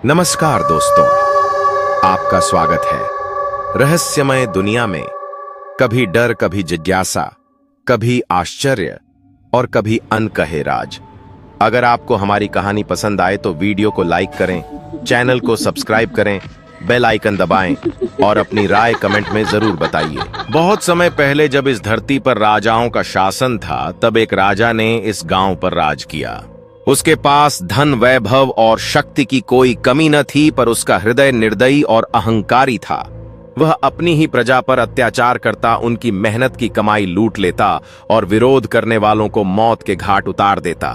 नमस्कार दोस्तों, आपका स्वागत है रहस्यमय दुनिया में। कभी डर, कभी जिज्ञासा, कभी आश्चर्य और कभी अनकहे राज। अगर आपको हमारी कहानी पसंद आए तो वीडियो को लाइक करें, चैनल को सब्सक्राइब करें, बेल आइकन दबाएं और अपनी राय कमेंट में जरूर बताइए। बहुत समय पहले जब इस धरती पर राजाओं का शासन था, तब एक राजा ने इस गांव पर राज किया। उसके पास धन, वैभव और शक्ति की कोई कमी न थी, पर उसका हृदय निर्दयी और अहंकारी था। वह अपनी ही प्रजा पर अत्याचार करता, उनकी मेहनत की कमाई लूट लेता और विरोध करने वालों को मौत के घाट उतार देता।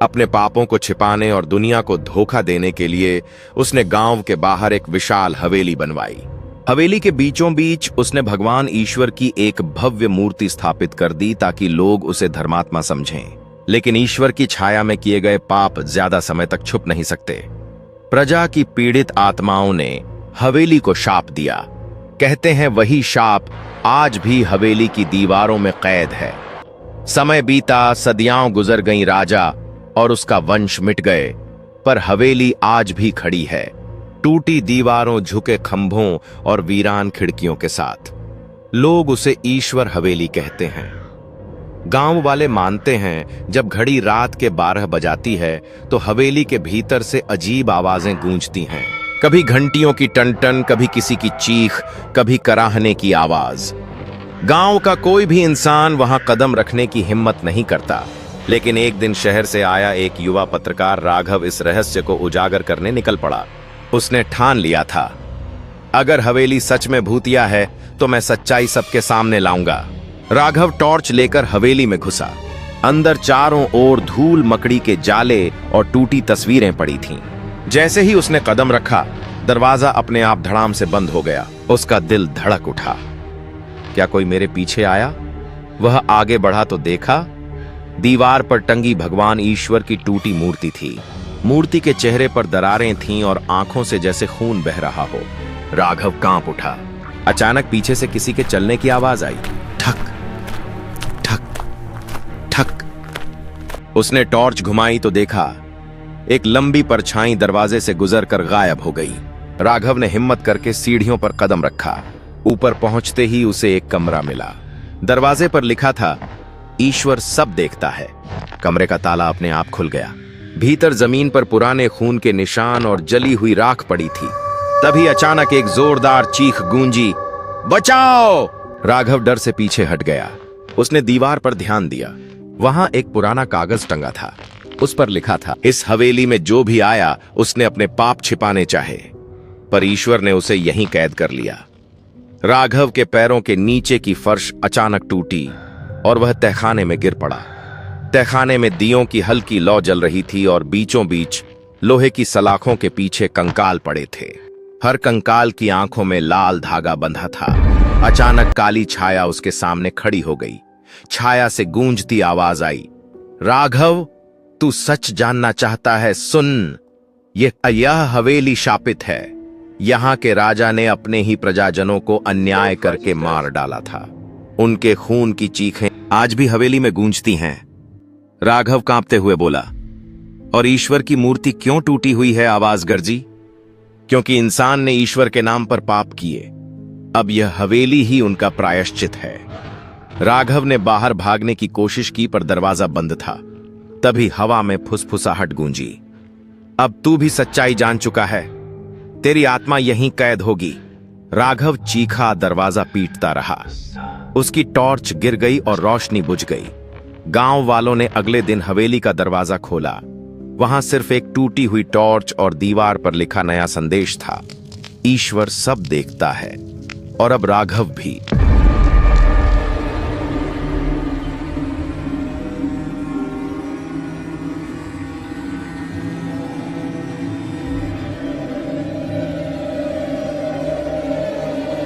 अपने पापों को छिपाने और दुनिया को धोखा देने के लिए उसने गांव के बाहर एक विशाल हवेली बनवाई। हवेली के बीचों बीच उसने भगवान ईश्वर की एक भव्य मूर्ति स्थापित कर दी ताकि लोग उसे धर्मात्मा समझें। लेकिन ईश्वर की छाया में किए गए पाप ज्यादा समय तक छुप नहीं सकते। प्रजा की पीड़ित आत्माओं ने हवेली को शाप दिया। कहते हैं वही शाप आज भी हवेली की दीवारों में कैद है। समय बीता, सदियां गुजर गईं, राजा और उसका वंश मिट गए, पर हवेली आज भी खड़ी है, टूटी दीवारों, झुके खंभों और वीरान खिड़कियों के साथ। लोग उसे ईश्वर हवेली कहते हैं। गांव वाले मानते हैं जब घड़ी रात के 12 बजाती है तो हवेली के भीतर से अजीब आवाजें गूंजती हैं। कभी घंटियों की टन-टन, कभी किसी की चीख, कभी कराहने की आवाज। गांव का कोई भी इंसान वहां कदम रखने की हिम्मत नहीं करता। लेकिन एक दिन शहर से आया एक युवा पत्रकार राघव इस रहस्य को उजागर करने निकल पड़ा। उसने ठान लिया था, अगर हवेली सच में भूतिया है तो मैं सच्चाई सबके सामने लाऊंगा। राघव टॉर्च लेकर हवेली में घुसा। अंदर चारों ओर धूल, मकड़ी के जाले और टूटी तस्वीरें पड़ी थीं। जैसे ही उसने कदम रखा, दरवाजा अपने आप धड़ाम से बंद हो गया। उसका दिल धड़क उठा। क्या कोई मेरे पीछे आया? वह आगे बढ़ा तो देखा, दीवार पर टंगी भगवान ईश्वर की टूटी मूर्ति थी। मूर्ति के चेहरे पर दरारें थीं और आंखों से जैसे खून बह रहा हो। राघव कांप उठा। अचानक पीछे से किसी के चलने की आवाज आई। ठक ठक ठक। उसने टॉर्च घुमाई तो देखा एक लंबी परछाई दरवाजे से गुजरकर गायब हो गई। राघव ने हिम्मत करके सीढ़ियों पर कदम रखा। ऊपर पहुंचते ही उसे एक कमरा मिला। दरवाजे पर लिखा था, ईश्वर सब देखता है। कमरे का ताला अपने आप खुल गया। भीतर जमीन पर पुराने खून के निशान और जली हुई राख पड़ी थी। तभी अचानक एक जोरदार चीख गूंजी, बचाओ! राघव डर से पीछे हट गया। उसने दीवार पर ध्यान दिया। वहां एक पुराना कागज टंगा था। उस पर लिखा था, इस हवेली में जो भी आया उसने अपने पाप छिपाने चाहे, पर ईश्वर ने उसे यहीं कैद कर लिया। राघव के पैरों के नीचे की फर्श अचानक टूटी और वह तहखाने में गिर पड़ा। तहखाने में दियों की हल्की लौ जल रही थी और बीचों बीच लोहे की सलाखों के पीछे कंकाल पड़े थे। हर कंकाल की आंखों में लाल धागा बंधा था। अचानक काली छाया उसके सामने खड़ी हो गई। छाया से गूंजती आवाज आई, राघव, तू सच जानना चाहता है? सुन, यह हवेली शापित है। यहां के राजा ने अपने ही प्रजाजनों को अन्याय करके मार डाला था। उनके खून की चीखें आज भी हवेली में गूंजती हैं। राघव कांपते हुए बोला, और ईश्वर की मूर्ति क्यों टूटी हुई है? आवाज गरजी, क्योंकि इंसान ने ईश्वर के नाम पर पाप किए। अब यह हवेली ही उनका प्रायश्चित है। राघव ने बाहर भागने की कोशिश की, पर दरवाजा बंद था। तभी हवा में फुसफुसाहट गूंजी, अब तू भी सच्चाई जान चुका है, तेरी आत्मा यहीं कैद होगी। राघव चीखा, दरवाजा पीटता रहा। उसकी टॉर्च गिर गई और रोशनी बुझ गई। गांव वालों ने अगले दिन हवेली का दरवाजा खोला। वहां सिर्फ एक टूटी हुई टॉर्च और दीवार पर लिखा नया संदेश था, ईश्वर सब देखता है। और अब राघव भी